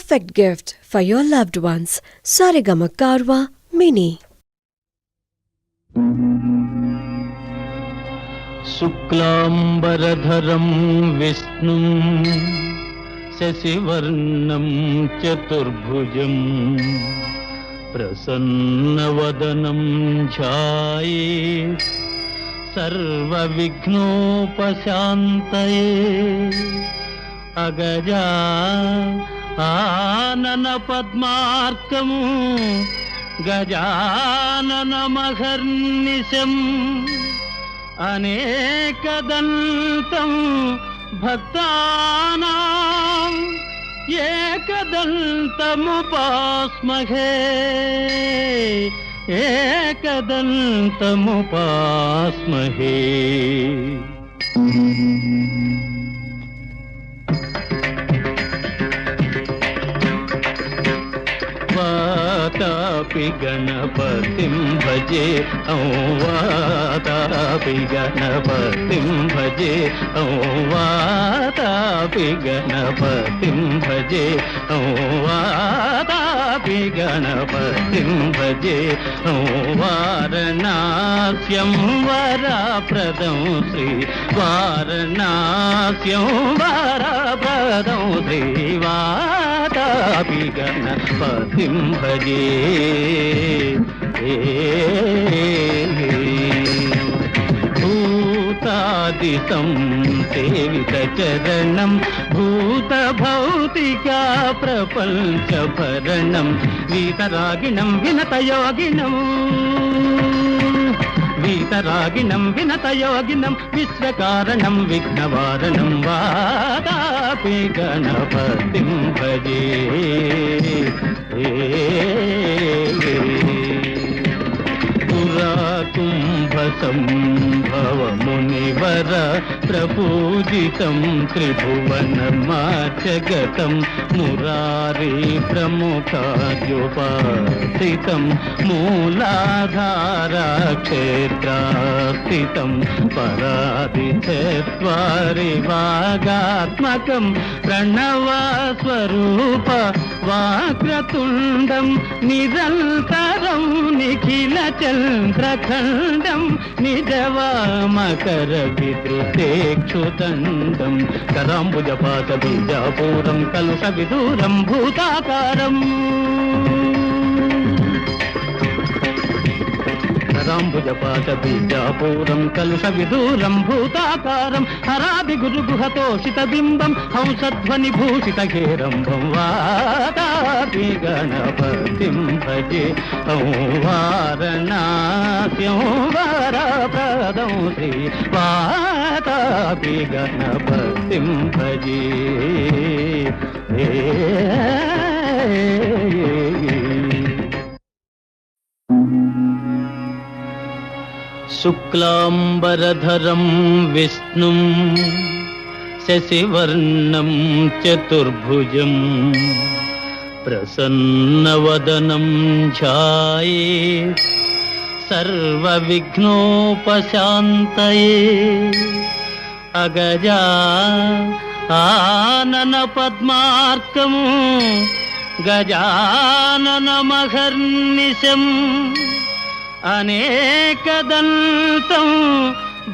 perfect gift for your loved ones. Saregama Karwa Mini. శుక్లాంబరధరం విష్ణుం శశివర్ణం చతుర్భుజం ప్రసన్నవదనం ధ్యాయేత్ సర్వవిఘ్నోపశాంతయే అగజా ఆనన పద్మార్కం గజాననమహర్నిశం అనేకదంతం భక్తానాం ఏకదంతముపాస్మహే ఏకదంతముపాస్మహే. వాతాపి గణపతిం భజే వాతాపి గణపతిం భజే వాతాపి గణపతిం భజే వాతాపి గణపతిం భజే వారణాస్యం వరప్రదం శ్రీ వారణాస్యం వరప్రదం శ్రీ వాతాపి గణపతిం భజే భూతాదిశం సేవిత చరణం భూత భౌతికా ప్రపంచ భరణం వీతరాగిణం వినతయోగినం వీతరాగిణం వినతయోగినం విశ్వకారణం విఘ్నవారణం వాతాపి గణపతిం భజే కుంభసంభవ మునివర ప్రపూజితం త్రిభువనమాచగతం మురారి ప్రముఖాద్యుపాసితం మూలాధారా క్షేత్రాస్థితం పరాదిచత్వారి వాగాత్మకం ప్రణవస్వరూప వాక్రతుండం నిరంతరం నిఖిల చంద్రఖండం నిజవామకర విద్రుతేక్షుదండం కరాంబుజపాత బీజాపూరం కలుష విదూరం భూతాకారం కరాంబుజపాత బీజాపూరం కలుష విదూరం భూతాకారం హరాభి గురుగుహతోషిత బింబం హంసధ్వని భూషిత హేరంబం వాతాపి గణపతిం భజే వారణాస్యం వరప్రదం శ్రీ వాతాపి గణపతిం భజే శుక్లాంబరధరం విష్ణుం శశివర్ణం చతుర్భుజం ప్రసన్నవదనం ధ్యాయేత్ సర్వవిఘ్నోపశాంతయే అగజా ఆనన పద్మార్కం గజాననమహర్నిశం అనేకదంతం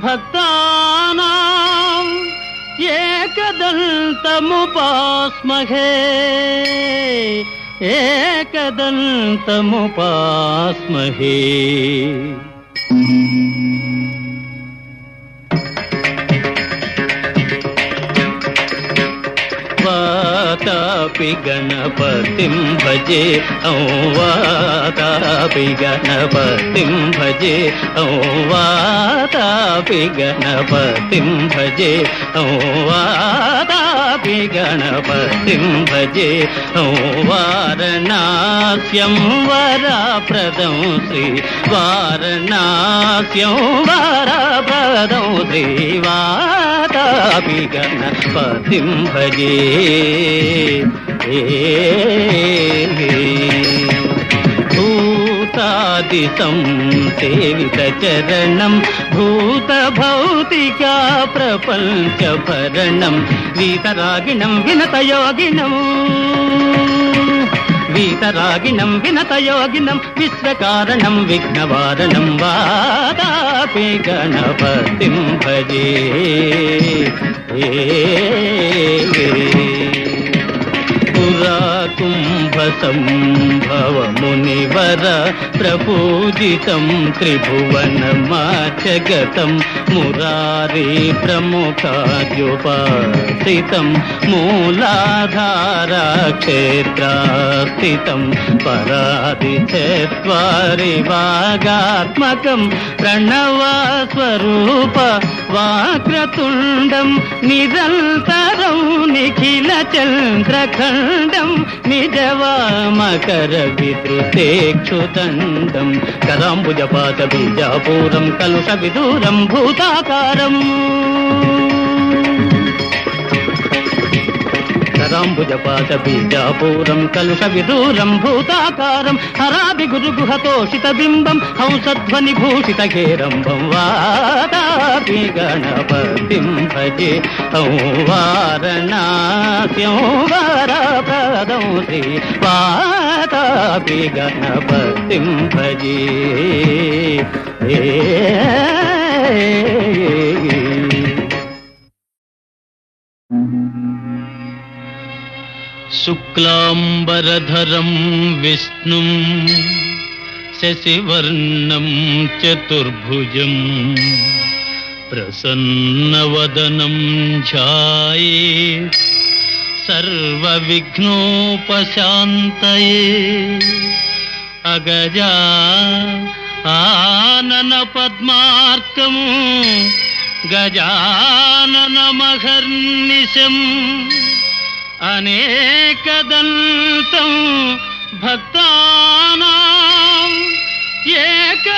భక్తానాం ఏకదంతముపాస్మహే ఏకదంతముపాస్మహే. వాతాపి గణపతిం భజే వాతాపి గణపతిం భజే వాతాపి గణపతిం భజే వాతాపి గణపతిం భజే వారణాస్యం వరప్రదం శ్రీ వారణాస్యం వరప్రదం శ్రీ వాతాపి గణపతిం భజే భూతాదిశం సేవిత చరణం భూత భౌతికా ప్రపంచ భరణం వీతరాగిణం వినతయోగినం వీతరాగిణం వినతయోగినం విశ్వకారణం విఘ్నవారణం వాదాపి గణపతిం భజే పురా కుంభ సంభవ మునివర ప్రపూజితం త్రిభువనమాచగతం మురారీ ప్రముఖాద్యుపాసితం మూలాధారా క్షేత్రాస్థితం పరాది చత్వారి వాగాత్మకం ప్రణవస్వరూప వాక్రతుండం నిరంతరం నిఖిల చంద్రఖండం నిజవామకర విద్రుతేక్షుదండం కరాంబుజపాత బీజాపూరం కలుష విదూరం భూతాకారం కరాంబుజపాత బీజాపూరం కలుష విదూరం భూతాకారం హరాభి గురుగుహతోషిత బింబం హంసధ్వని భూషిత కేరంబం వాదాపి గణపతిం భజే వారణాస్యం వరప్రదం శ్రీ వాదాపి గణపతిం భజే శుక్లాంబరధరం విష్ణుం శశివర్ణం చతుర్భుజం ప్రసన్నవదనం ధ్యాయేత్ సర్వవిఘ్నోపశాంతయే అగజా ఆనన పద్మార్కం గజాననమహర్నిశం అనేకదంతం భక్తానాం ఏకదంతముపాస్మహే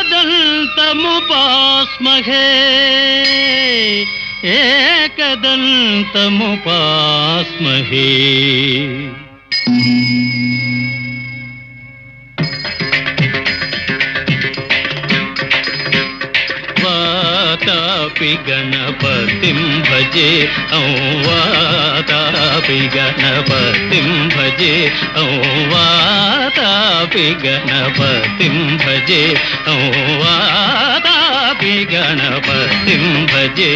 ఏకదంతముపాస్మహే వాతాపి గణపతిం భజే వాతాపి గణపతిం భజే వాతాపి గణపతిం భజే వాతాపి గణపతిం భజే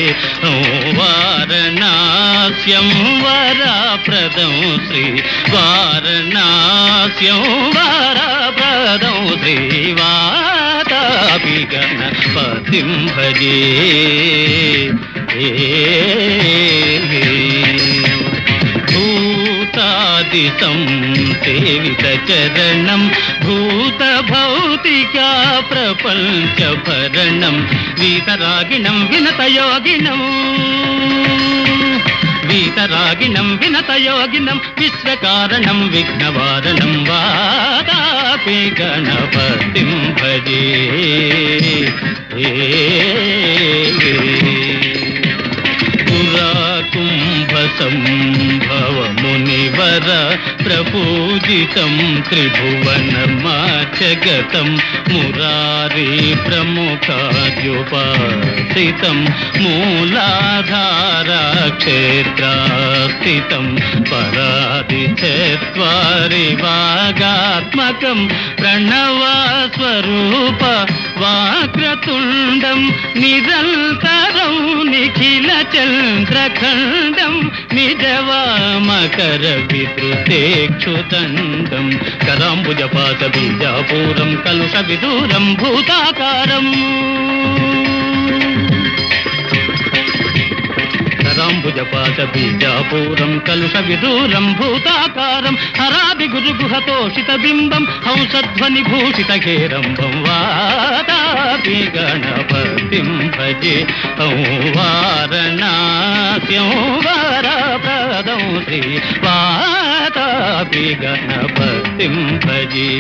వారణాస్యం వరప్రదం శ్రీ వారణాస్యం వరప్రదం శ్రీ వాతాపి గణపతిం భజే భూతాదిశం సేవిత చరణం భూత భౌతికా ప్రపంచ భరణం వీతరాగిణం వినతయోగినం వీతరాగిణం వినతయోగినం విశ్వకారణం విఘ్నవారణం వాదాపి గణపతిం భజే పురా కుంభ సంభవ మునివర ప్రపూజితం త్రిభువనమాచగతం మురారీ ప్రముఖాద్యుపాసితం మూలాధారా క్షేత్రాస్థితం పరాది చత్వారి వాగాత్మకం ప్రణవస్వరూప వాక్రతుండం నిరంతరం నిఖిల చంద్రఖండం నిజవామకర విద్రుతేక్షుదండం కరాంబుజపాత బీజాపూరం కలుష విదూరం భూతాకారం కరాంబుజపాత బీజాపూరం కలుష విదూరం భూతాకారం హరాభి గురుగుహతోషిత బింబం హంసధ్వని భూషిత కేరంబం వాదాపి గణపతిం భజే వారణాస్యం వరప్రదం శ్రీ వాదాపి గణపతిం భజే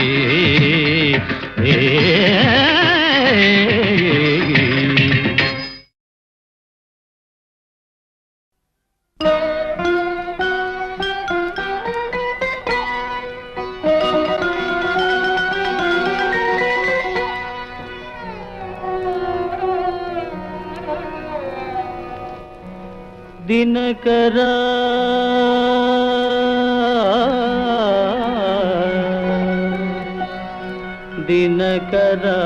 దినకరా దినకరా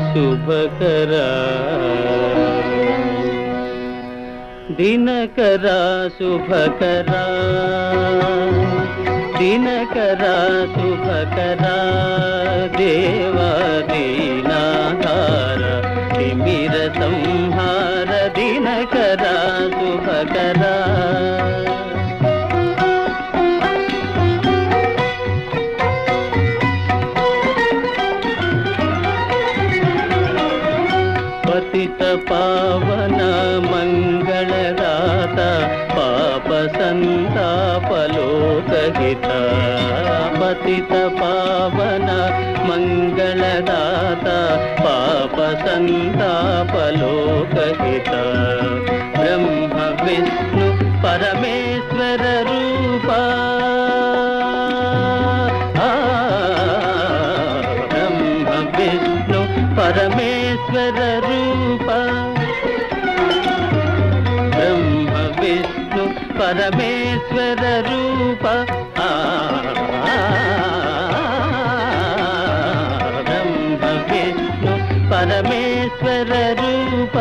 శుభకరా దినకరా శుభకరా దినకరా శుభకరా దేవాదీనాధార తిమిర సంహార దినకరా శుభకరా పతిత పావన మంగళదాత పాప సంతాపలోకహిత పతిత పావన మంగళదాత పాప సంతాపలోకహిత బ్రహ్మ విష్ణు పరమేశ్వర రూప బ్రహ్మ విష్ణు పరమేశ్వర రూప బ్రహ్మ విష్ణు పరమేశ్వర రూప బ్రహ్మ విష్ణు పరమేశ్వర రూప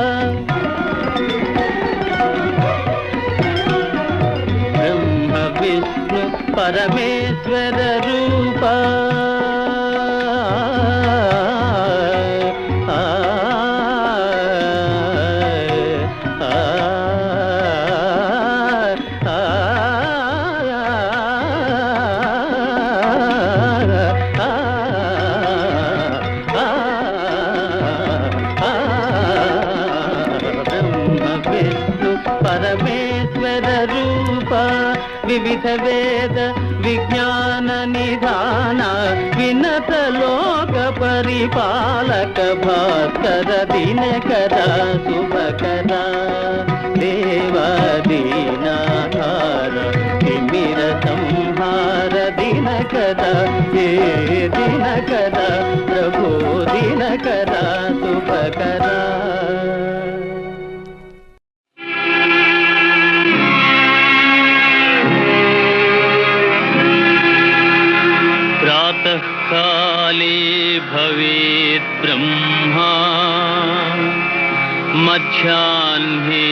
బ్రహ్మ విష్ణు పరమేశ్వర రూప పరమేశ్వర రూప వివిధ వేద విజ్ఞాన నిధాన వినత లోక పరిపాలక భాస్కర దినకర శుభకర దేవాదీనాధార తిమిర సంహార దినకర ఏ దినకర ప్రభో దినకర శుభకర काले भवेत् ब्रह्मा मध्याह्ने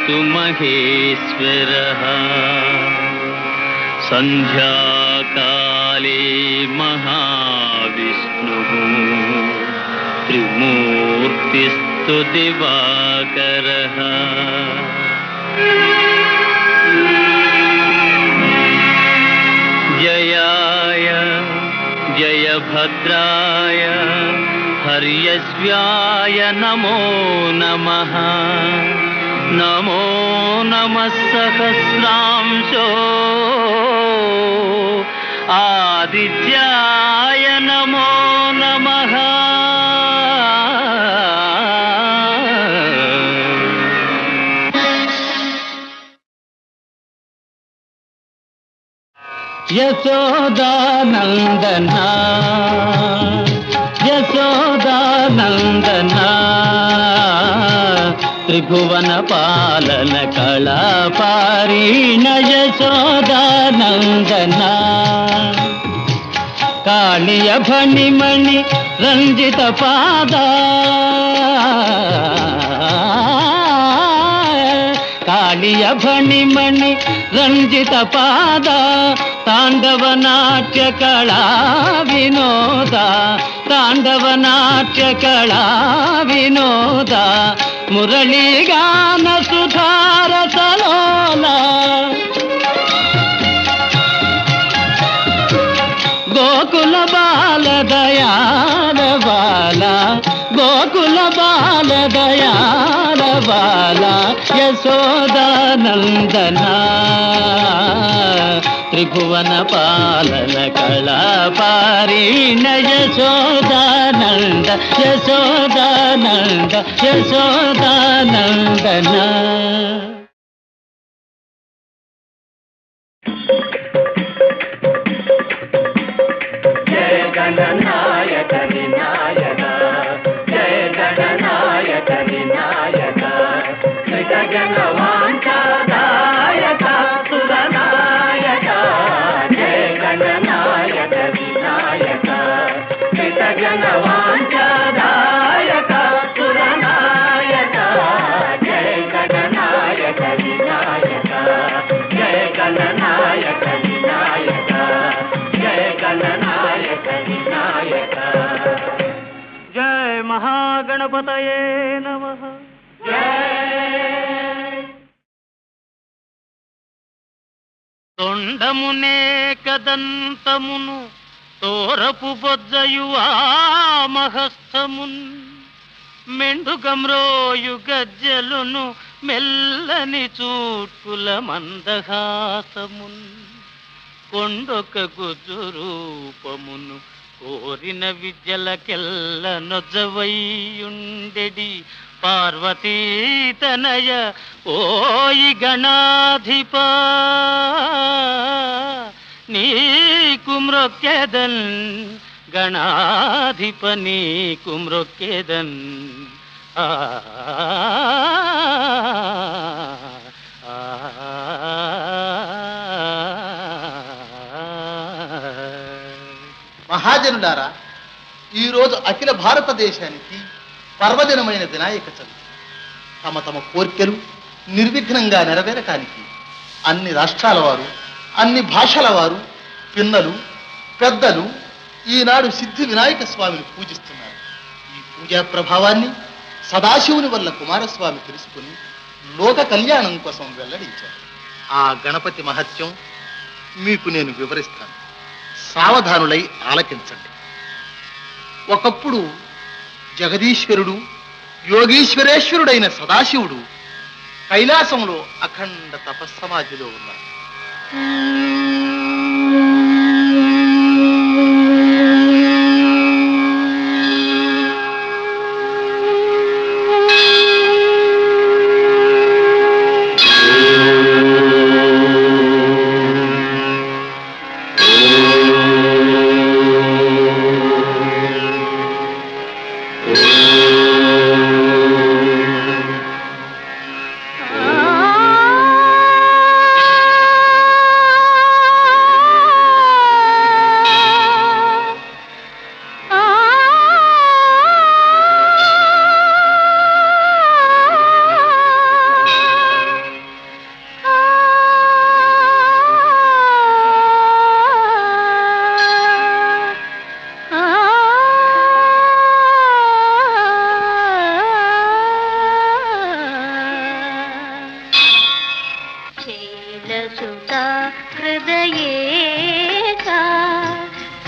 तु महेश्वरः सन्ध्याकाले महाविष्णुः त्रिमूर्तिस्तु दिवाकरः जयाय जयभद्राय हर्यश्व्याय नमो नमः नमो नमः सहस्रांशो आदित्याय नमो नमः यशोदानन्दना यशोदानन्दना त्रिभुवन पालन कलापारीण यशोदानन्दना कालिय फणिमणि रंजित पादा कालिय फणिमणि रंजित पादा तांडव नाट्य कला विनोदा तांडव नाट्य कला विनोदा मुरली गान सुधार सलोला गोकुल बाल दयाल बाला गोकुल बाल दयाल बाला यशोदानंदना त्रिभुवन पालन कलापारीण यशोदानंद यशोदानंद यशोदानंदना जय गणनायक विनायक जय गणनायक विनायक జన వాంఛాదాయక సురనాయక జయ గణనాయక వినాయక శ్రిత జన వాంఛాదాయక సురనాయక జయ గణనాయక వినాయక జయ గణనాయక వినాయక జయ గణనాయక వినాయక జయ మహాగణపతయే నమః. తొండమునే కదంతమును తోరపు బొజ్జయు మహస్థమున్ మెండుగమ్రోయు గజ్జలును మెల్లని చూట్కుల మందహాసమున్ కొండొక గుజ్జు రూపమును కోరిన విద్యలకెల్ల నొజ్జవైయుండెడి పార్వతీతనయ ఓయి గణాధిప నీకు మ్రొక్కెదన్ గణాధిప నీకు మ్రొక్కెదన్ మహాజనులారా, ఈరోజు అఖిల భారతదేశానికి పర్వదినమైన వినాయక చవితి. తమ తమ కోర్కెలు నిర్విఘ్నంగా నెరవేరటానికి అన్ని రాష్ట్రాల వారు, అన్ని భాషల వారు, పిన్నలు పెద్దలు ఈనాడు సిద్ధి వినాయక స్వామిని పూజిస్తున్నారు. ఈ పూజా ప్రభావాన్ని సదాశివుని వల్ల కుమారస్వామి తెలుసుకుని లోక కళ్యాణం కోసం వెల్లడించారు. ఆ గణపతి మహత్యం మీకు నేను వివరిస్తాను. సావధానులై ఆలకించండి. ఒకప్పుడు జగదీశ్వరుడు, యోగీశ్వరేశ్వరుడైన సదాశివుడు కైలాసంలో అఖండ తపస్సమాధిలో ఉన్నారు.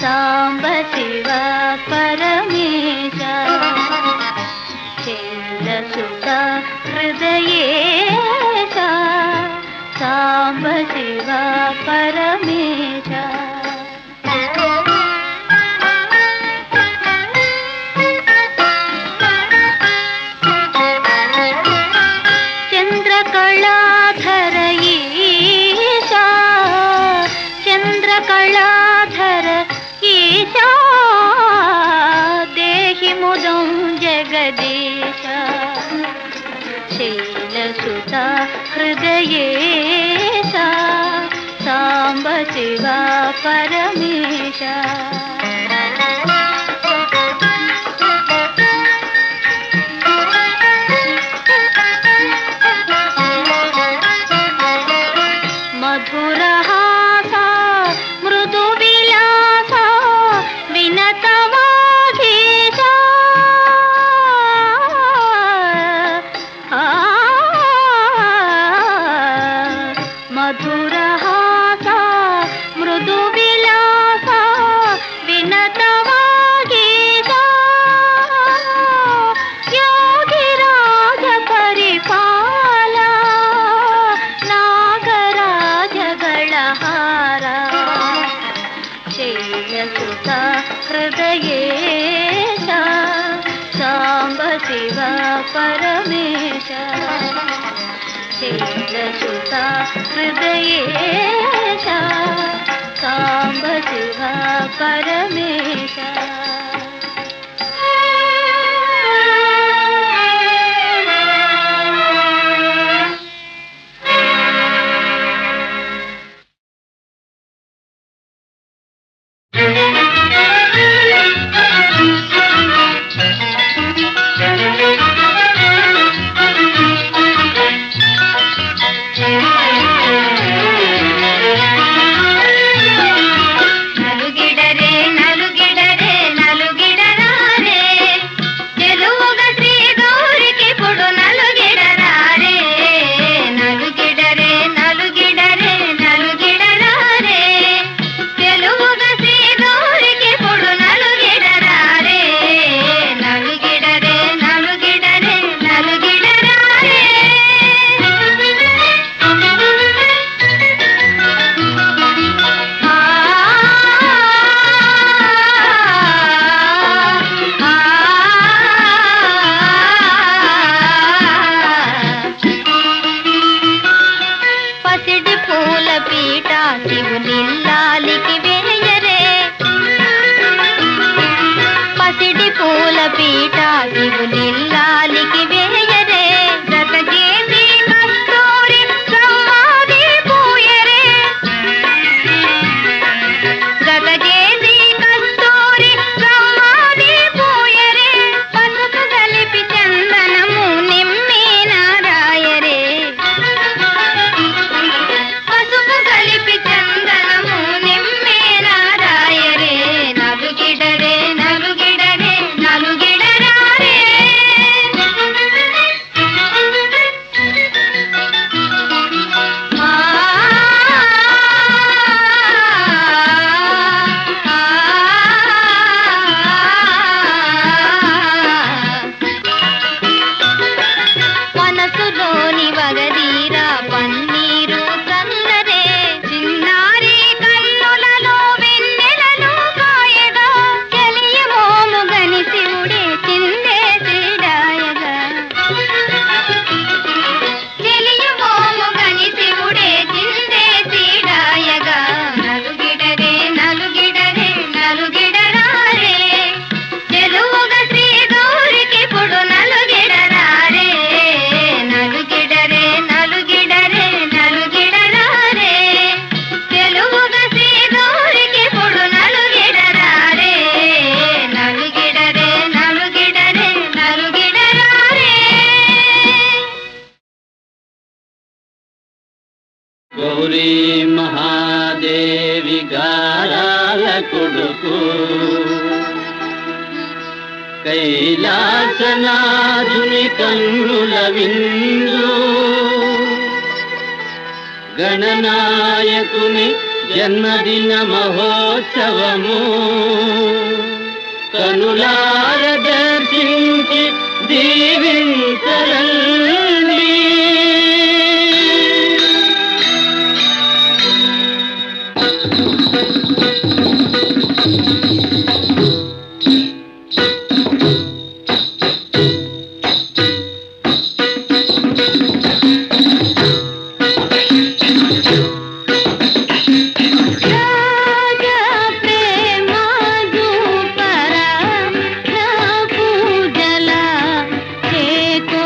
సాంబ శివ పరమేశ శైలసుత హృదయేశ సాంబ శివ పరమేశ చంద్రకళాధర ఈశా చంద్రకళాధర ఈశా దేహి ముదం జగదీశ శైలసుత హృదయేశ సాంబ శివ పరమేశ మధురహాస మృదు విలాస వినతమాధీశ మధురహాస మృదు విలాస వినతమాధీశ యోగిరాజ పరిపాల నాగరాజగళహార శైలసుత హృదయేశ సాంబ శివ పరమేశ శైలసుత హృదయేశ సాంబ శివ పరమేశ పీట శివులిల్లాలికి వేయరే జత చేసి కస్తూరి సమ్మాది పూయరే జత చేసి కస్తూరి సమ్మాది పూయరే పసుపు కలిపి చందనము నిమ్మి నారాయరే పసుపు కలిపి చందనము నిమ్మి నారాయరే నలుగిడరే నలుగిడరే నలుగిడరారే మనసులోని వగదీరా పన్నీరు చల్లరే చిన్నారి కన్నులలో వెన్నెలలు కాయగా చెలియమోము గని శివుడే చిందే శ్రీడాయగా చెలియమోము గని శివుడే చిందే శ్రీడాయగా నలుగిడరే నలుగిడరే నలుగిడరారే చెలువుగా శ్రీ గౌరికి పొడు నలుగిడరారే నలుగిడరే నలుగిడరే నలుగిడరారే చెలువుగా శ్రీ గౌరికి పొడు నలుగిడరారే నలుగిడరే నలుగిడరే నలుగిడరారే గౌరీ మహాదేవి గారాల కొడుకు కైలాసనాథుని కన్నుల విందు గణనాయకుని జన్మదిన మహోత్సవము కనులార దర్శించి దీవించరండి. రాజా ప్రేమ దూపరా నా పూజల చేకో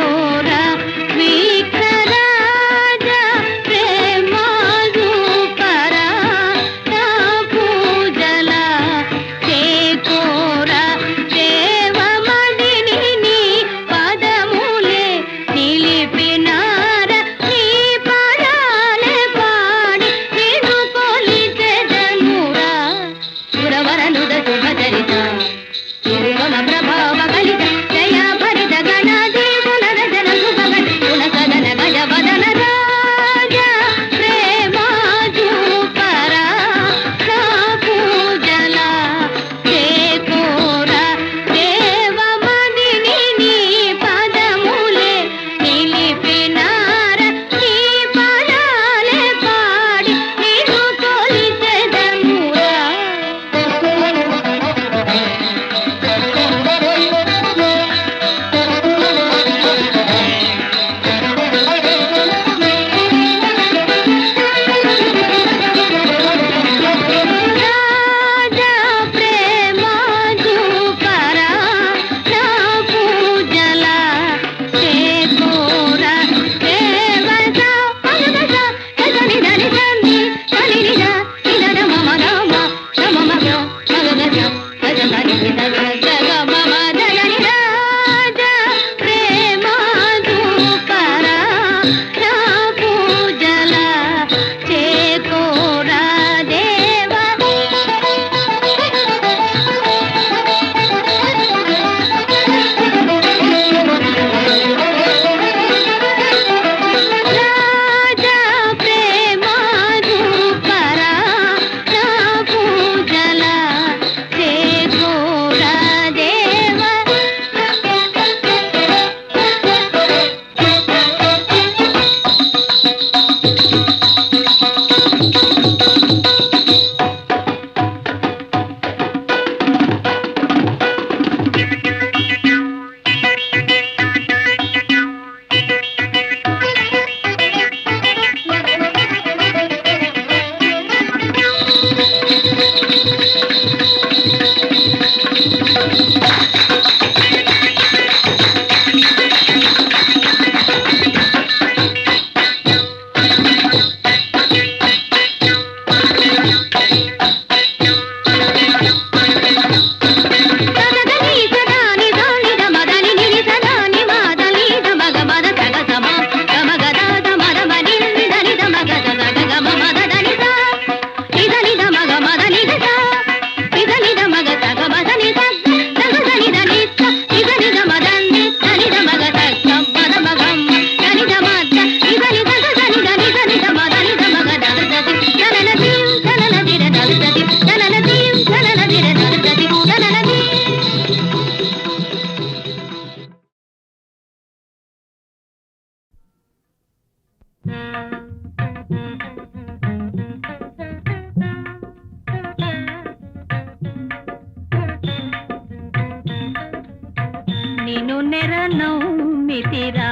నిను నెరనౌమితిరా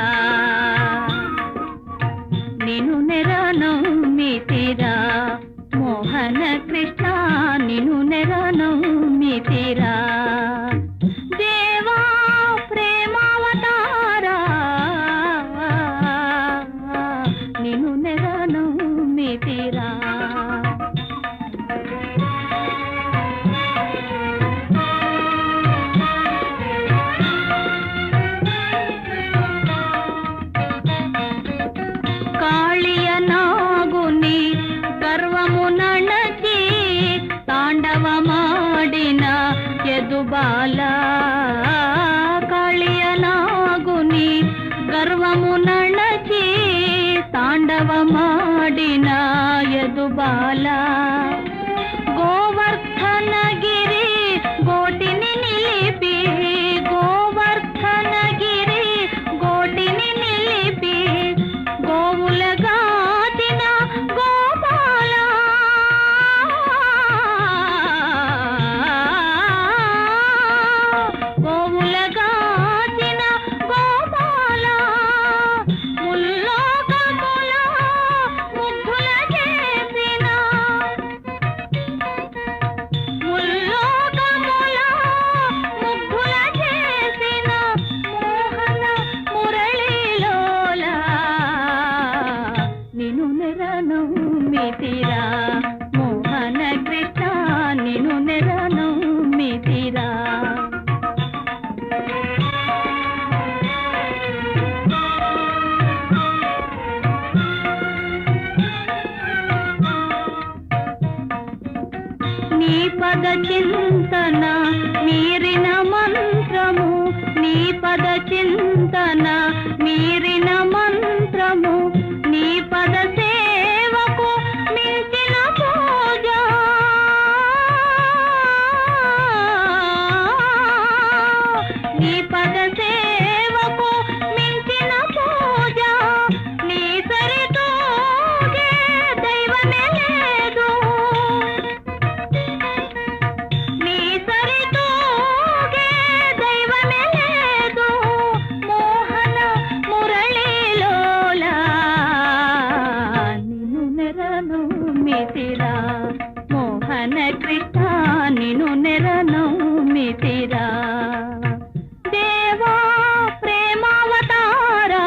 నిను నెరనౌమితిరా మోహన కృష్ణ నిను నెరనౌమితిరా దేవా ప్రేమావతారా నిను నెరనౌమితిరా కాళియ నాగుని గర్వము నణచి తాండవమాడిన యదుబాల కాళియ నాగుని గర్వము నణచి తాండవమాడిన యదుబాల గోవర్ధనగిరి గోటిని నిలిపి గోవర్ధనగిరి గోటిని నిలిపి గోవులగాచిన గోపాల గోవులగాచిన గోపాల ముల్లోకముల ముగ్ధుల చేసిన ముల్లోకముల ముగ్ధుల చేసిన మోహన మురళీలోల నిను నెరనౌమితిరా మోహన కృష్ణ నిను నెరనౌమితిరా నీ పద చింతన మీరిన మంత్రము నీ పద చింతన మీరిన మంత్రము నీ పద సేవకు మించిన పూజ నీ పద సేవకు మించిన పూజ నీ సరితూగే దైవమే లేదు నీ సరితూగే దైవమే లేదు మోహన మురళీలోల నిను నెరనౌమితిరా మోహన కృష్ణ నిను నెరనౌమితిరా దేవా ప్రేమావతారా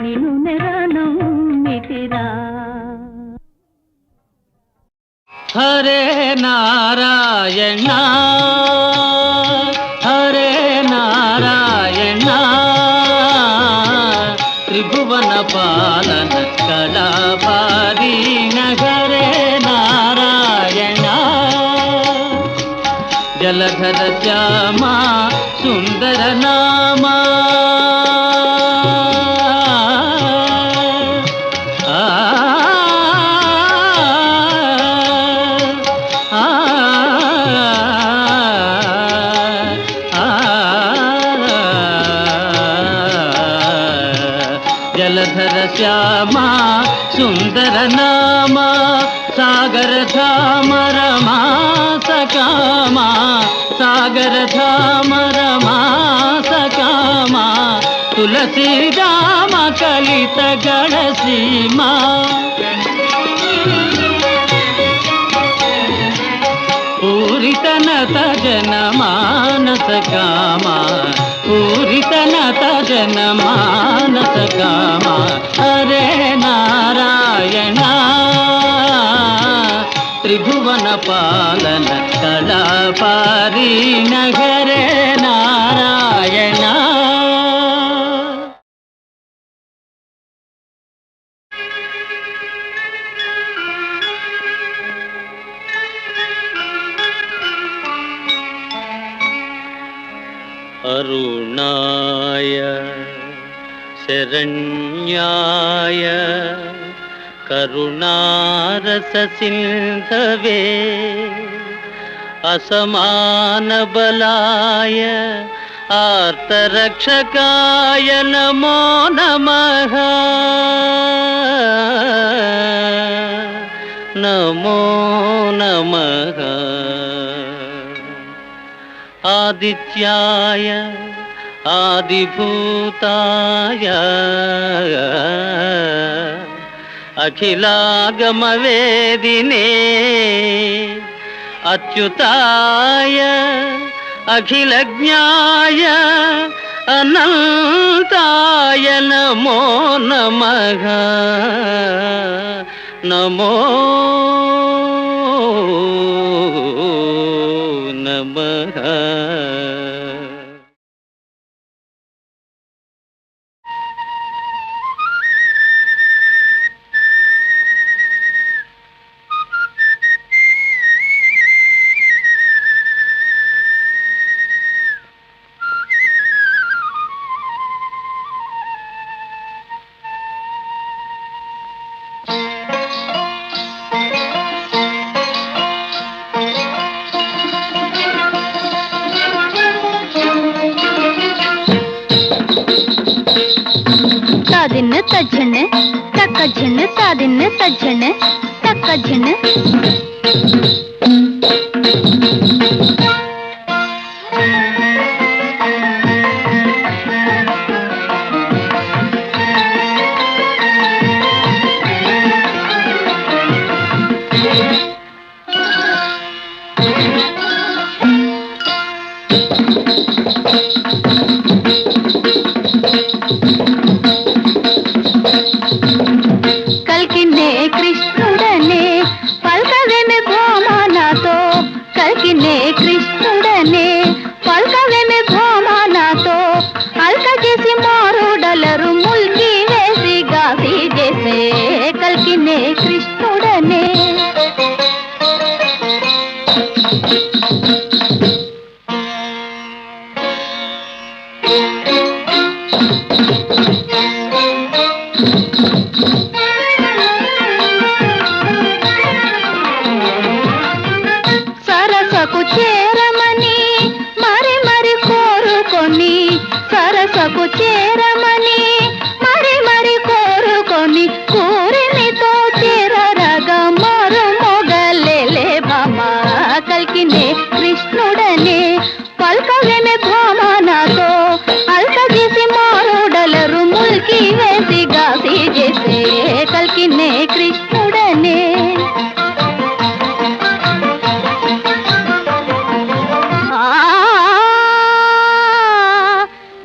నిను నెరనౌమితిరా హరే నారాయణ హరే నారాయణ త్రిభువన పాలన కళాపారీణ హరే నారాయణ జలధర శ్యామ సుందర నామా జలధర శ్యామ సుందర నామ సాగర ధామ రమా సకామ సాగర ధామ రమా సకామ తులసి రామ కలిత గణ సీమా పూరితనత జన మానస కామ పూరితనత జన మానస కామ హరే నారాయణ త్రిభువన పాలన కళాపారీణ హరే నారాయణ అరుణాయ శరణ్యాయ కరుణారస సింధవే అసమాన బలాయ ఆర్తరక్షకాయ నమో నమః నమో నమః ఆదిత్యాయ ఆదిభూతాయ అఖిలాగమవేదినే అచ్యుతాయ అఖిలజ్ఞాయ అనంతాయ నమో నమః నమో నమః. तादिन तझन तक झन तादिन तझन तक झन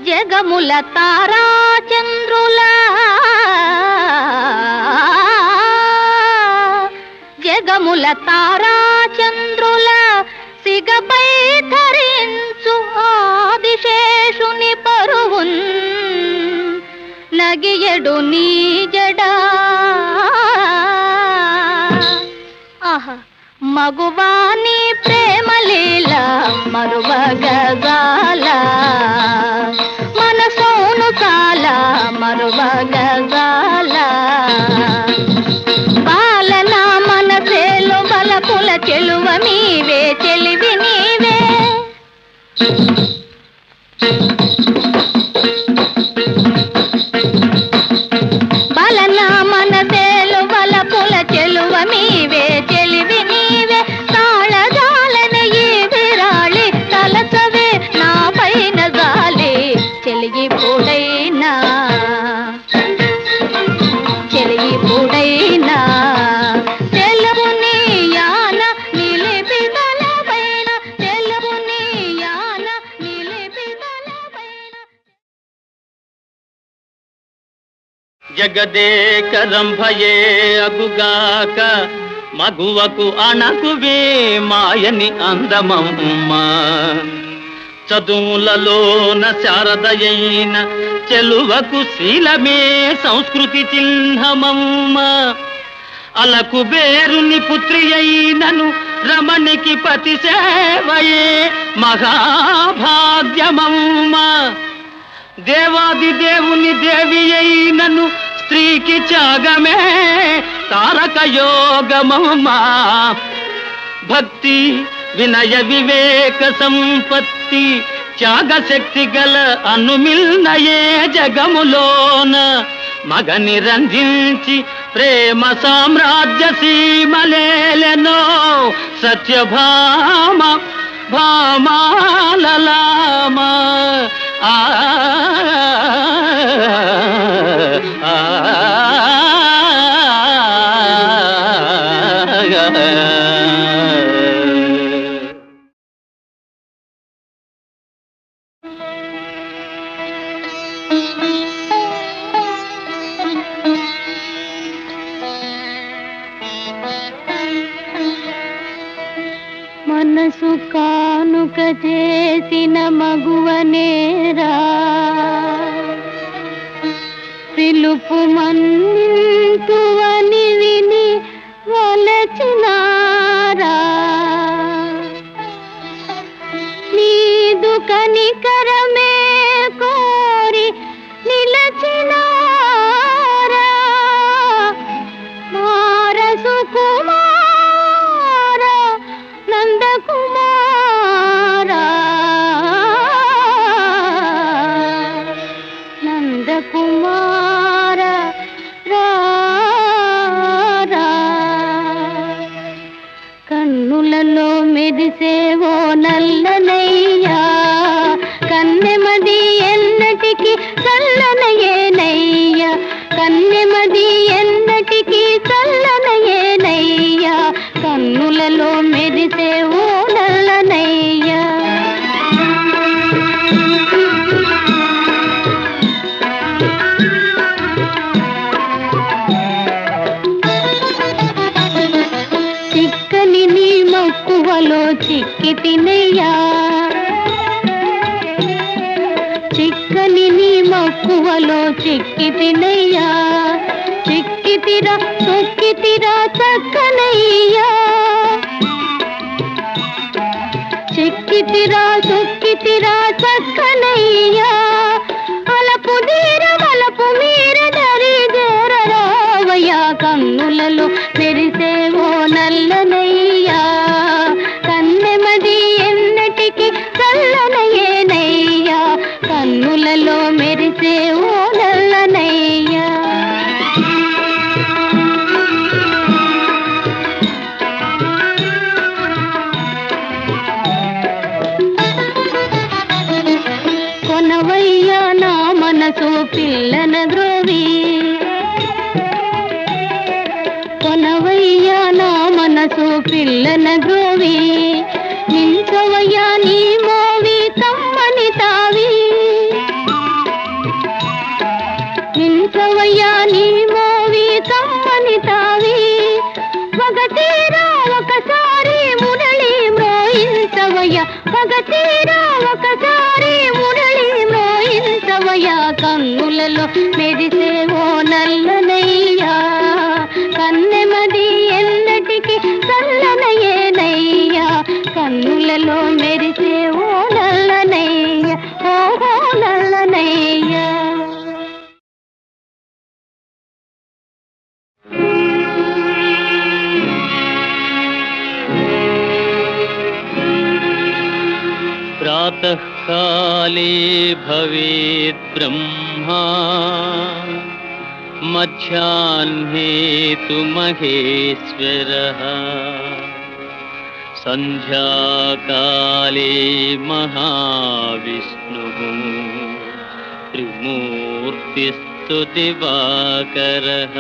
జగముల తారా చంద్రులా జగముల తారా చంద్రుల సిగపై ధరించు ఆదిశేషుని పరువున్ నగియడు నీ జడా ఆహా మగువాని ప్రేమలీల మరువగజాల మనసోను కాల మరువగజాల బాలన మనసేలు బలపుల చెలువ నీవే చెలివి నీవే బాలన మనసేలు బలపుల చెలువ నీవే చెలివి నీవే తాళజాలని ఈ విరాళి తలచవే నా పైన జాలి చెలిగిపోడైనా చెలిగిపోడైనా తెలుగు నీయాన నిలిపిదల పైన తెలుగు నీయాన నిలిపిదల పైన జగదేకరంభయే అగుగాక మగువకు అణకువే మాయని అందమమ్మ చదువులలోన శారదయైన చెలువకు శీలమే సంస్కృతి చిహ్నమమ్మ అలకు బేరుని పుత్రి అయినను రమణికి పతి సేవయే మహాభాగ్యమమ్మ దేవాది దేవుని దేవి అయినను స్త్రీకి త్యాగమే తారక యోగమమ్మా భక్తి వినయ వివేక సంపత్తి త్యాగశక్తి గల అనుమిల్నయే జగములోన మగని రంజించి ప్రేమ సామ్రాజ్య సీమలేలెనో సత్యభామ భామాలలామ ఆ మనసు కానుక చేసిన మగువనేరా పిలుపు మన్నింతువని విని వలచినారా నీదు కనికరమే కోరి నిలచినారా మారసు కుమార నందకుమారా నందకుమార రారా కన్నులలో మెరిసేవో నల్లనయ్యా కన్నెమది ఎన్నటికి చల్లనయేనయ్యా కన్నెమది ఎన్నటికి చల్లనయేనయ్యా కన్నులలో మెరిసేవో నల్లనయ్యా చిక్కని నీ మక్కువలో చిక్కి తినయ్యా చిక్కని నీ మక్కువలో చిక్కి తినయ్యా చిక్కితిరా చొక్కితిరా చక్కనయ్యా చిక్కితిరా చొక్కితిరా చక్కనయ్యా అలపు తీర వలపు మీర దరి చేరరావయ్యా కన్నులలో మెరిసేవో నల్లనయ్యా కన్నెమది ఎన్నటికి చల్లనయేనయ్యా కన్నులలో మెరిసేవో నల్లనయ్యా కొనవయ్యా నా మనసు పిల్లన గ్రోవి కొనవయ్యా నా మనసు పిల్లన గ్రోవి నించవయ్యా నీ మోవి కమ్మని తావి నించవయ్యా నీ మోవి కమ్మని తావి ఒకతీరా ఒకసారి మురళి మ్రోయించవయ్యా ఒకతీరా ఒకసారి మురళి మ్రోయించవయ్యా కన్నులలో మెరిసేవో నల్లనయ్యా కన్నెమది ఎన్నటికి చల్లనయేనయ్యా కన్నులలో మెరిసేవో నల్లనయ్యా ఓహో నల్లనయ్యా प्रातः काले भवेत् ब्रह्मा मध्याह्ने तु महेश्वरः संध्याकाले महाविष्णुः त्रिमूर्तिस्तु दिवाकरः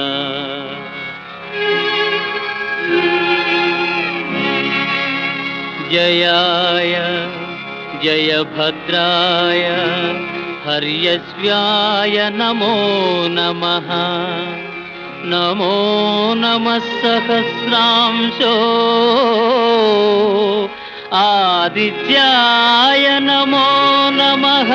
जयाय जयभद्राय हर्यश्व्याय नमो नमः नमो नमः सहस्रांशो आदित्याय नमो नमः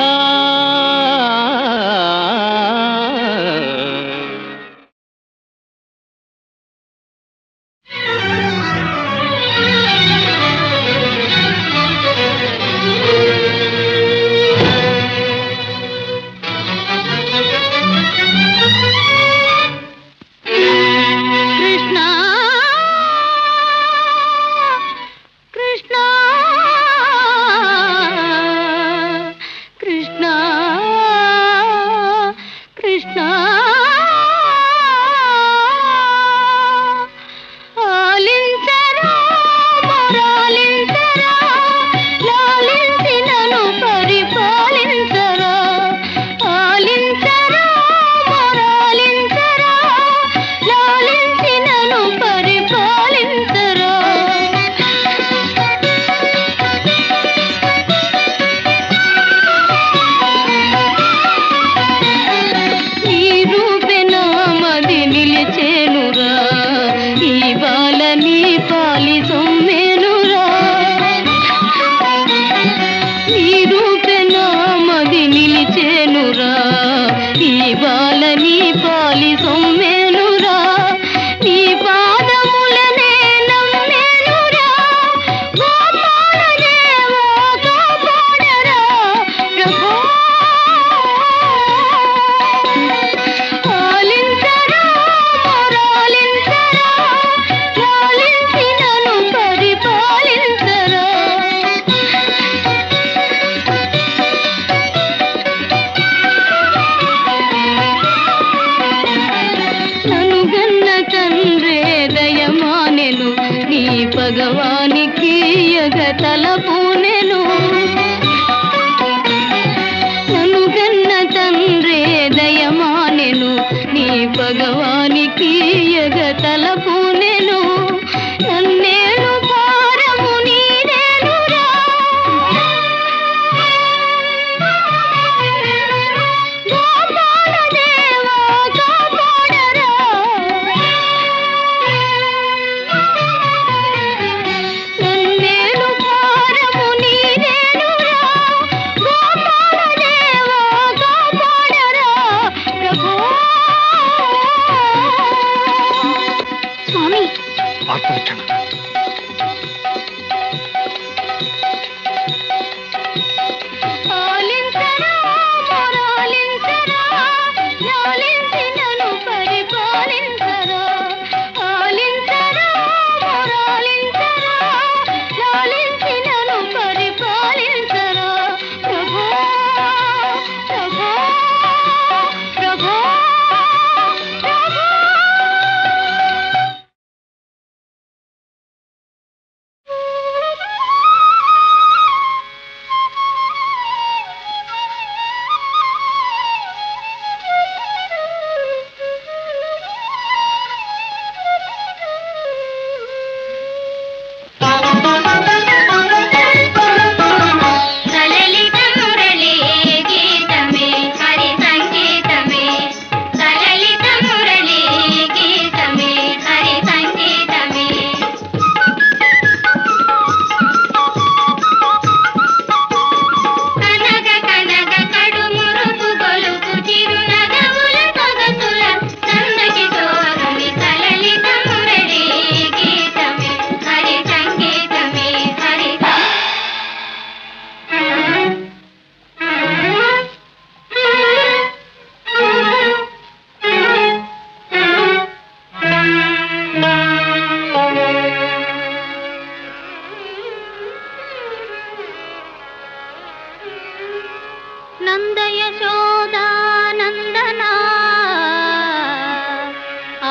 నందయశోదానందనా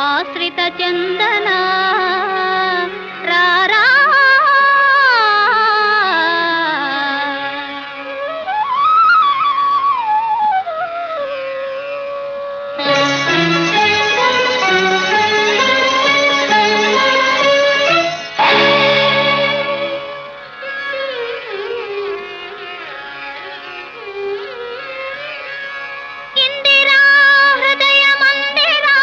ఆశ్రిత చందనా రారా ఇందిరా హృదయ మందిరా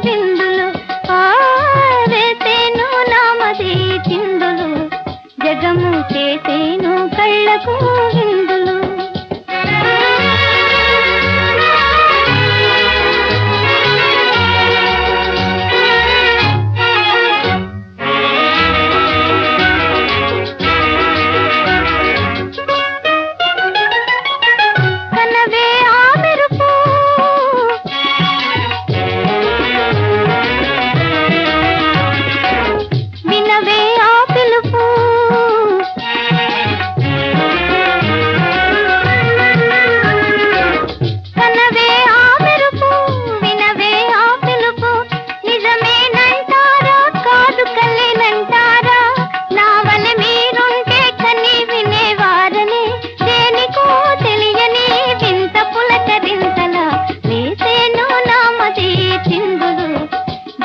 విందులు వేసేను నామది చిందులు జగము చేసేను కళ్ళకు విందులు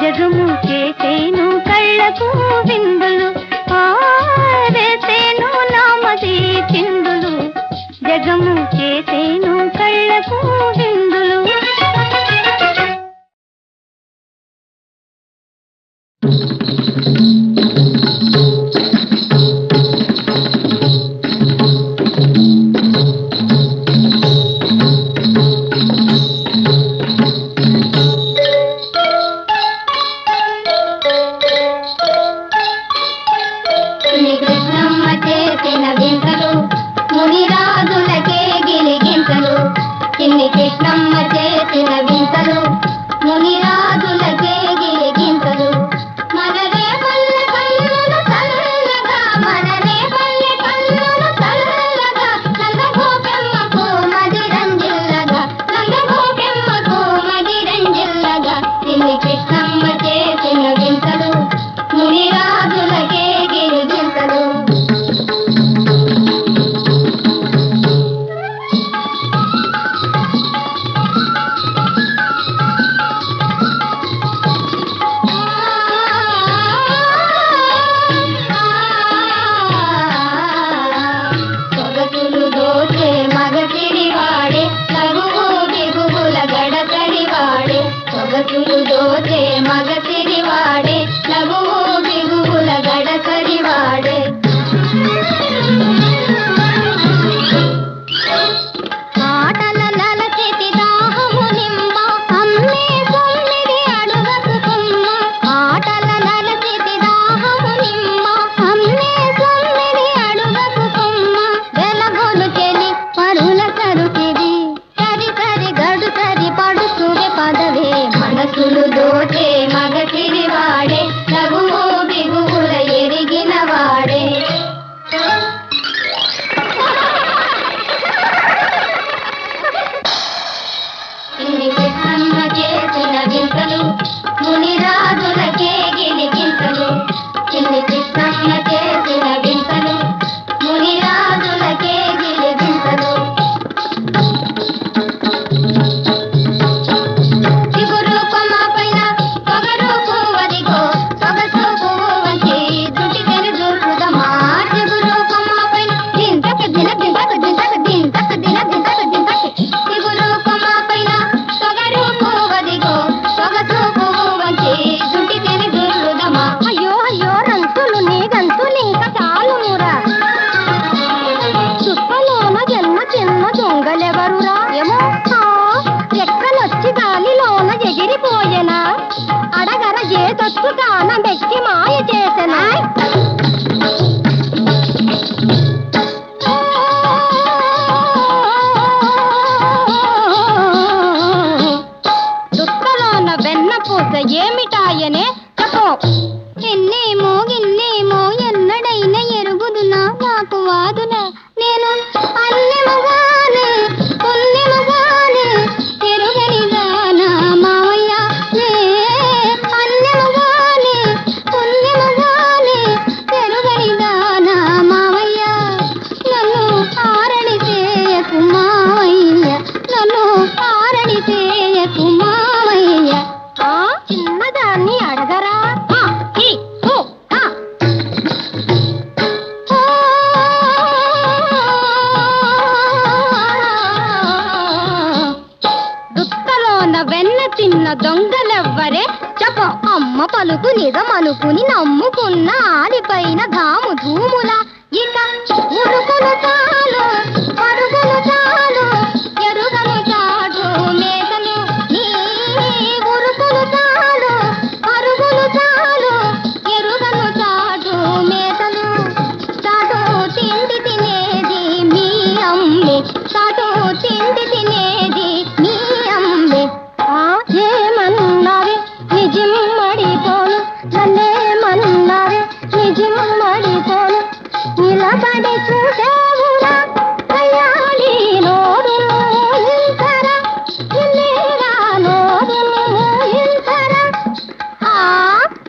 జగము చేసేను కళ్ళకు విందులు వేసేను నామది చిందులు జగము చేసేను కళ్ళకు విందులు కృష్ణమ్మ చేసిన వింతలు మునిరాజులకే గిలిగింతలు మనరే పల్లె కన్నులు చల్లగా మనరే పల్లె కన్నులు చల్లగా నందగోపెమ్మకు మది రంజిల్లగా నందగోపెమ్మకు మది రంజిల్లగా చిన్ని కృష్ణమ్మ చేసిన వింతలు మునిరాజులకే గిలిగింతలు దోచే మగసిరివాడే నగువు బిగువుల గడసరివాడే ఆటల నలచితి దాహము నిమ్మ అమ్మే సొమ్మిది అడుగకు కొమ్మ ఆటల నలచితి దాహము నిమ్మ అమ్మే సొమ్మిది అడుగకు కొమ్మ వెలగొలు చెలి పరుల సరుకిది సరి సరి గడు సరి పడుతుడే పదవే మనసులు దోచే మగసిరివాడే నగువు బిగువుల ఎరిగిన వాడే చిన్ని కృష్ణమ్మ చేసిన వింతలు మునిరాజులకే గిలిగింతలు చిన్ని కృష్ణమ్మ చేసిన వింతలు మునిరాజులకే గిలిగింతలు అడగర ఏ తొచ్చు కాన మెచ్చి మాయ చేసనా దుక్కలోన వెన్న పూస ఏమిటాయనే చెప్పు ఎన్నేమో గిన్నేమో ఎన్నడైనా ఎరుగుదునా నాకు వాదునా నేను అన్నెమగానే పుణ్యమగానే ఎరుగని దానా మావయ్య అన్నెమగానే పుణ్యమగానే ఎరుగని దానా మావయ్య నన్ను ఆరణి చేయకు మావయ్య నన్ను ఆరణి చేయకు మావయ్య చిన్నదాన్ని అడగరా పలుకు నిజమనుకుని నమ్ముకున్న ఆలిపైన ధాము ధూముల ఇక ఉరుకులు చాలు పరుగులు చాలు ఎరుగను చాటు మేకలు నీ ఉరుకులు చాలు పరుగులు చాలు ఎరుగను చాటు మేకలు చాటు తిండి తినేది మీ అమ్మే చాటు తిండి తినేది మీ అమ్మే ఏమన్నావే నిజం మడిపోను నన్నేమన్నావే నిజం మడిపోను నిలబడి చూసేవురా కయ్యాలి నోరు ఇంతరా ఇల్లేరా నోరు ఇంతరా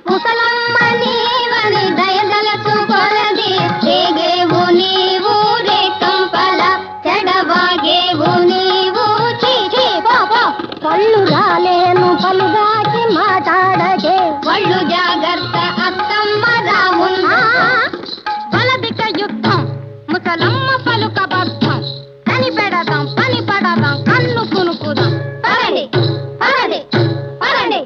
ముసలమ్మ నీవని దయదలచుకొలది రేగేవు నీవు రేకంపల చెడవాగేవు నీవు చీచీ పాపా పళ్ళు రాలేను పలుగాచి మాట్లాడకే పళ్ళు జాగ్రత్త అత్తమ్మ రావున్నా బలదిక యుద్ధం ముసలమ్మ పలుక బద్ధం కనిపెడదాం పని పడదాం కన్ను కునుకుదాం పరండి పరండి పరండి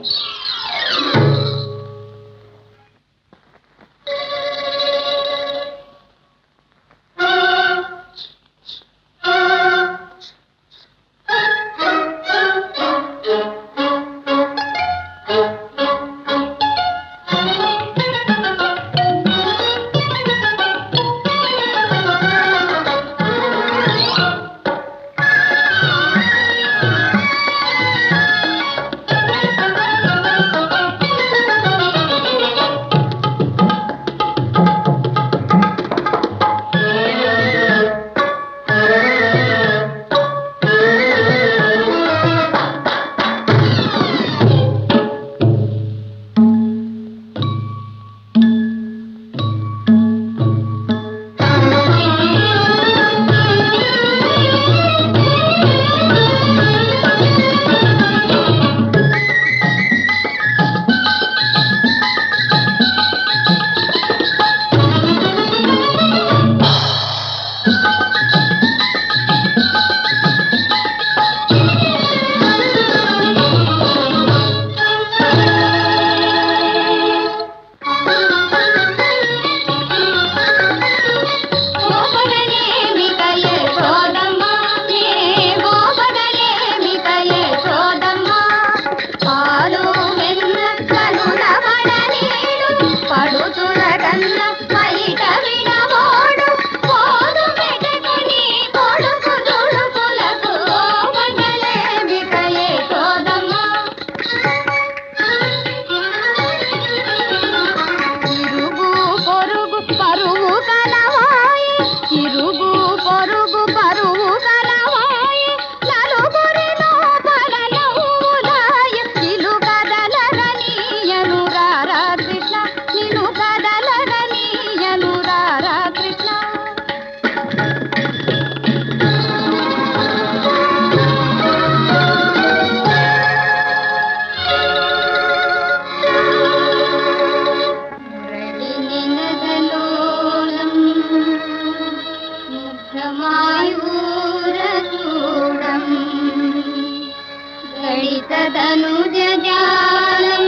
తదనుజాలం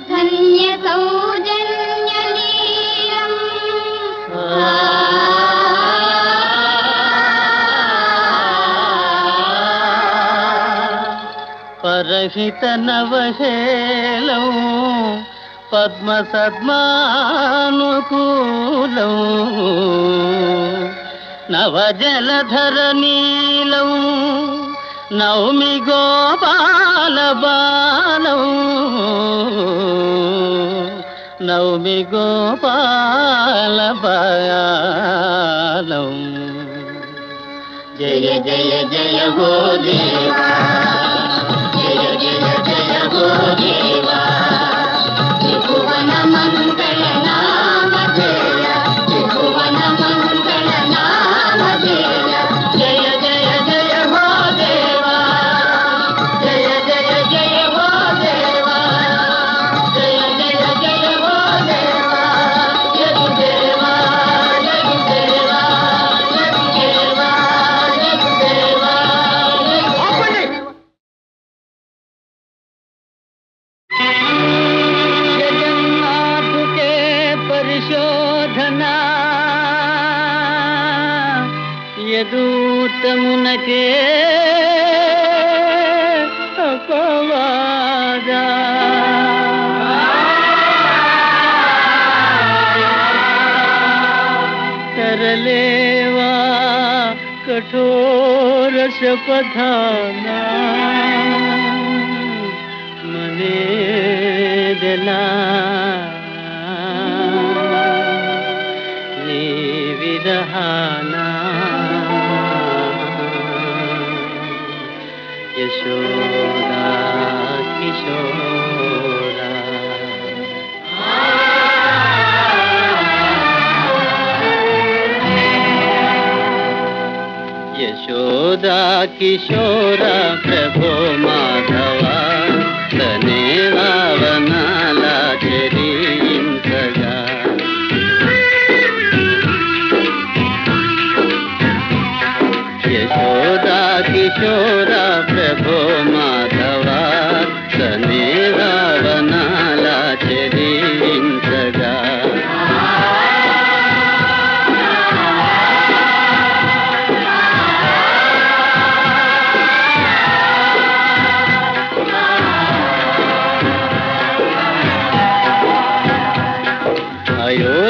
ధన్య సౌజన్యలీలం పరహిత నవహేలం పద్మ సద్మానుకూలం నవజలధర నీలం నౌమి గోపాల బాలం నౌమి గోపాల బాలం జయ జయ జయ హో దేవా జయ జయ జయ హో దేవా త్రిభువన మంగళ నామధేయ త్రిభువన మంగళ నామధేయ జయ జయ జయ హో దేవా జయ జయ జయ హో దేవా జయ జయ జయ హో దేవా యదుదేవా యదుదేవా యదుదేవా యదుదేవా శోధనా యదూతమునకే అపవాదా तरलेवा कठोर शपथाना मने दिला नी विरहाना यशोदा किशोरा यशोदा किशोरा प्रभो माधवा तनेवा वनाला चरींचगा यशोदा किशोरा प्रभो माधवा तनेवा वनाला चरींचगा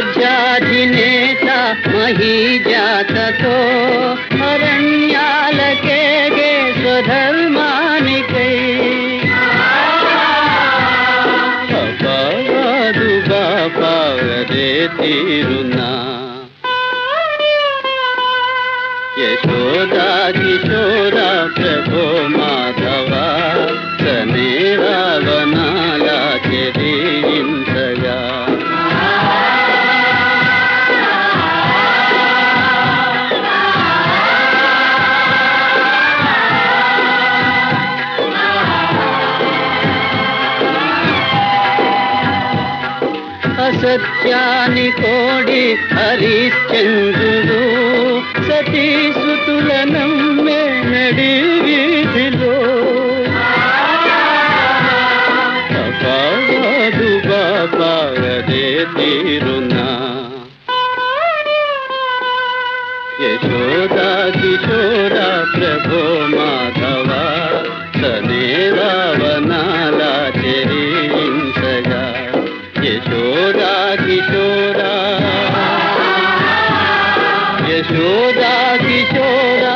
అయోధ్యాధినేత మహీజాతతో అరణ్యాలకే స్వధర్మానికై అపవాదు బాపదే తీరునా యశోదా కిశోరా ప్రభో మాధవా తనేవా వనాలా చెరించగా సత్యాని కోడి హరిశ్చంద్రుడు సతీసుతుల నమ్మే నడి వీధిలో అపవాదు బాపదే తీరునా యశోదా కిశోరా ప్రభో మాధవా తనేవా వనాలా చెరించగా यशोदा किशोरा यशोदा किशोरा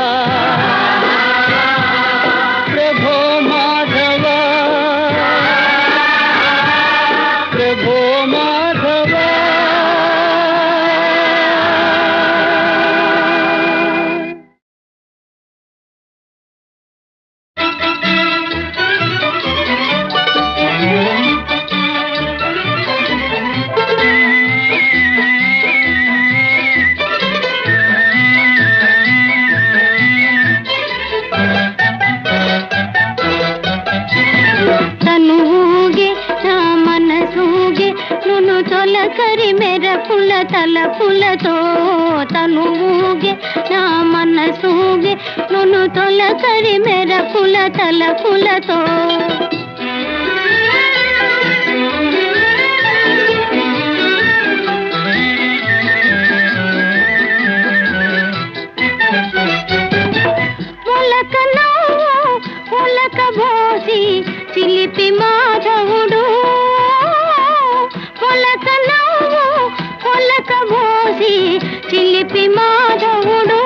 प्रभो माधवा प्रभो माधवा కరి మెర పుల తల పులతో తనుగే నా మనసూగే నును తొల కరి మెర పుల తల పులతో పొలక నవ్వు పొలక భోసి చిలిపి మాధవుడు పొలక నవ్వు పొలక భోసి చిలిపి మాధవుడు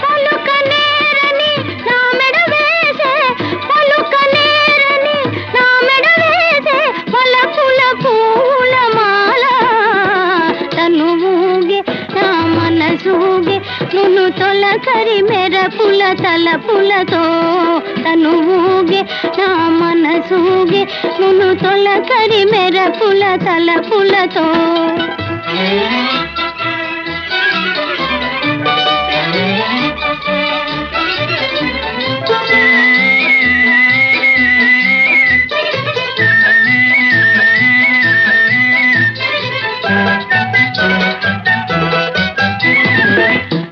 పలుక నేరని నా మెడ వేసే పలుక నేరని నా మెడ వేసే పలకుల పూలమాల తనువుగే నా మనసూగే నును తొలకరి మెర పుల తల పులతో తనువుగే నా మనసూగే నును తొలకరి మెర పుల తల పులతో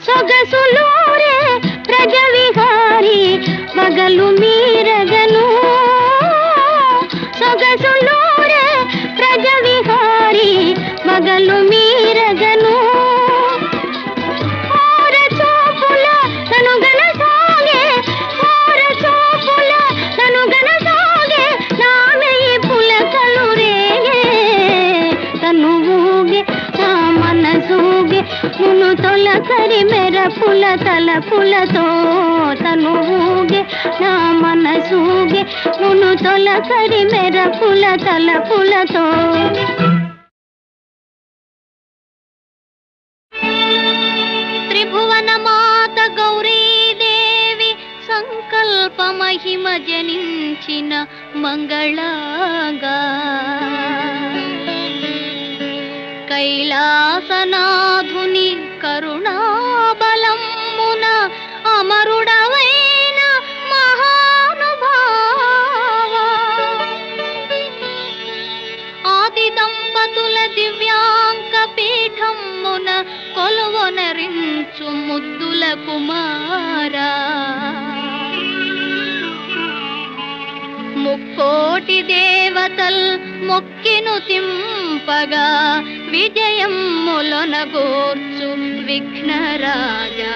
సొగసులోరే ప్రజ విహారి మగలు మీరగను సొగసులోరే ప్రజ విహారి కరి మెరపుల తలపులతో తను ఊగే నా మనసూగే నును తొలకరి మెరపుల తలపులతో. త్రిభువన మాత గౌరీదేవి సంకల్ప మహిమ జనించిన మంగళంగా కైలాసనాథుని కరుణాబలమున అమరుడవైన మహానుభావ ఆది దంపతుల దివ్యాంక పీఠమున కొలువొనరించు ముద్దుల కుమారా ముక్కోటి దేవతల్ మొక్కిను తింపగా విజయములొనగూర్చు విఘ్నరాజా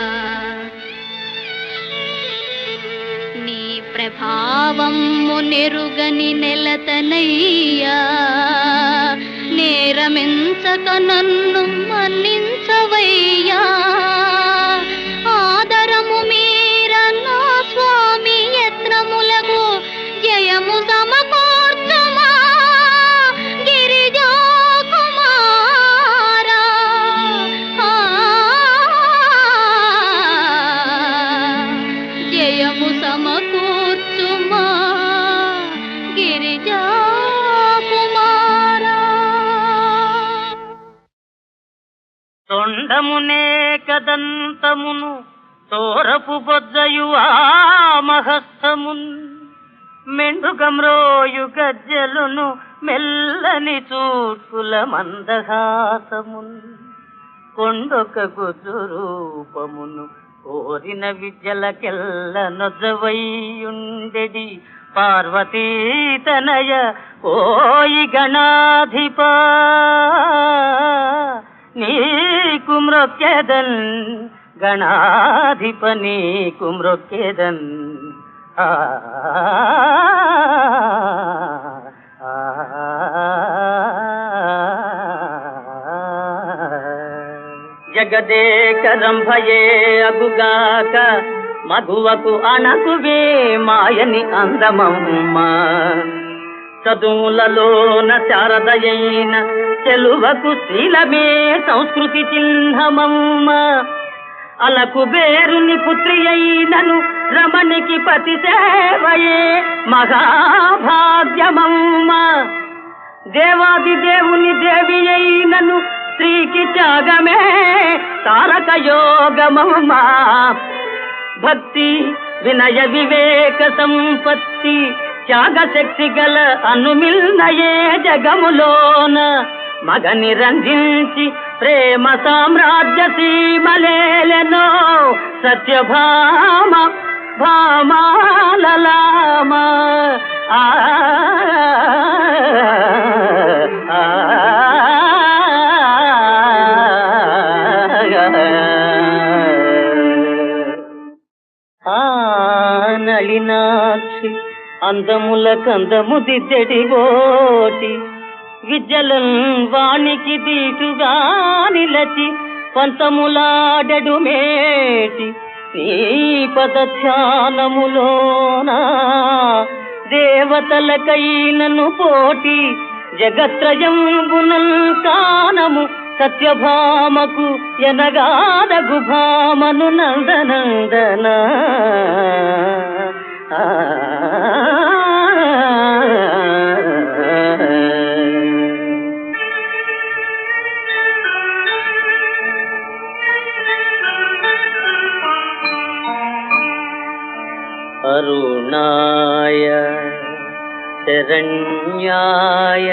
నీ ప్రభావము నెరుగని నెలతనయ్యా నేరమించక నన్ను మన్నించవయ్యా ఆదరము మీర నా స్వామి యత్నములకు జయము సమకూర్చుమా గిరిజా కుమారా జయము సమకూర్చుమా గిరిజా కుమారా. తొండమునే కదంతమును తోరపు బొజ్జయు ఆ మహస్తమున్ మెండుగమ్రోయు గజ్జలును మెల్లని చూపుల మందహాసమున్ కొండొక గుజు రూపమును కోరిన విద్యలకెల్ల నొజ్జవయ్యుండెడి పార్వతీతనయ ఓయి గణాధిప నీకు మ్రొక్కెదన్ గణాధిప నీకు మ్రొక్కెదన్ జగదేకరంభయే అగుగాక మగువకు అనకువే మాయని అందమమ్మ చదువులలోన శారదయైన చెలువకు శీలమే సంస్కృతి చిహ్నమమ్మ అలకు బేరుని పుత్రి అయినను రమణికి పతి సేవయే మహాభాగ్యమమ్మ దేవాది దేవుని దేవి అయినను స్త్రీకి త్యాగమే తారక యోగమమ్మ భక్తి వినయ వివేక సంపత్తి త్యాగశక్తి గల అనుమిల్నయే జగములోన మగని రంజించి ప్రేమ సామ్రాజ్య సీమలేలెనో సత్యభామ భామాలలామ నళినాక్షి అందముల కందము దిద్దెడిగోటి విద్యలన్ వానికి దీటుగా నిలచి పంతములాడెడు మేటి నీ పద ధ్యానములోనా దేవతలకైనను పోటీ జగత్రయంబునల్ కానము సత్యభామకు ఎనగాదగు భామను నందనందన అరుణాయ శరణ్యాయ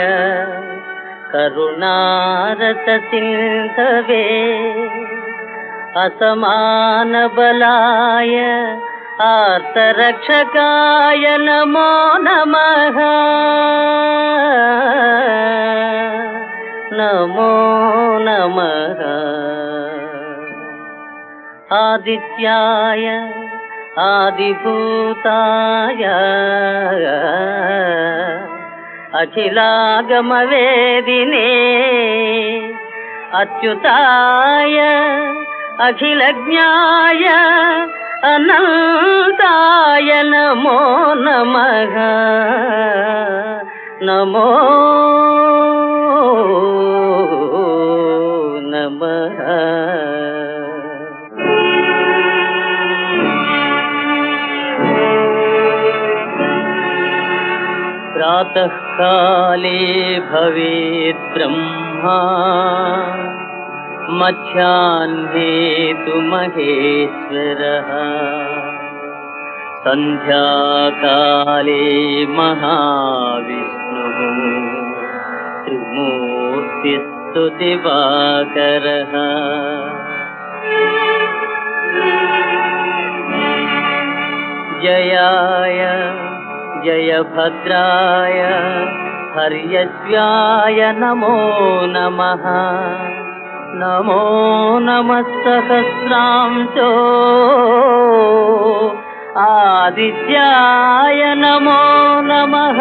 కరుణారత సింధవే అసమాన బలాయ ఆర్తరక్షకాయ నమో నమః నమో నమః ఆదిత్యాయ ఆదిభూతాయ అఖిలాగమవేదినే అచ్యుతాయ అఖిలజ్ఞాయ అనంతాయ నమో నమః నమో నమః. ప్రాతః కాలే భవేత్ బ్రహ్మా మధ్యాహ్నే తు మహేశ్వరః సంధ్యాకాలే మహావిష్ణుః త్రిమూర్తిస్తు దివాకరః. జయాయ జయభద్రాయ హర్యశ్వాయ నమో నమః నమో నమః సహస్రాంశో ఆదిత్యాయ నమో నమః.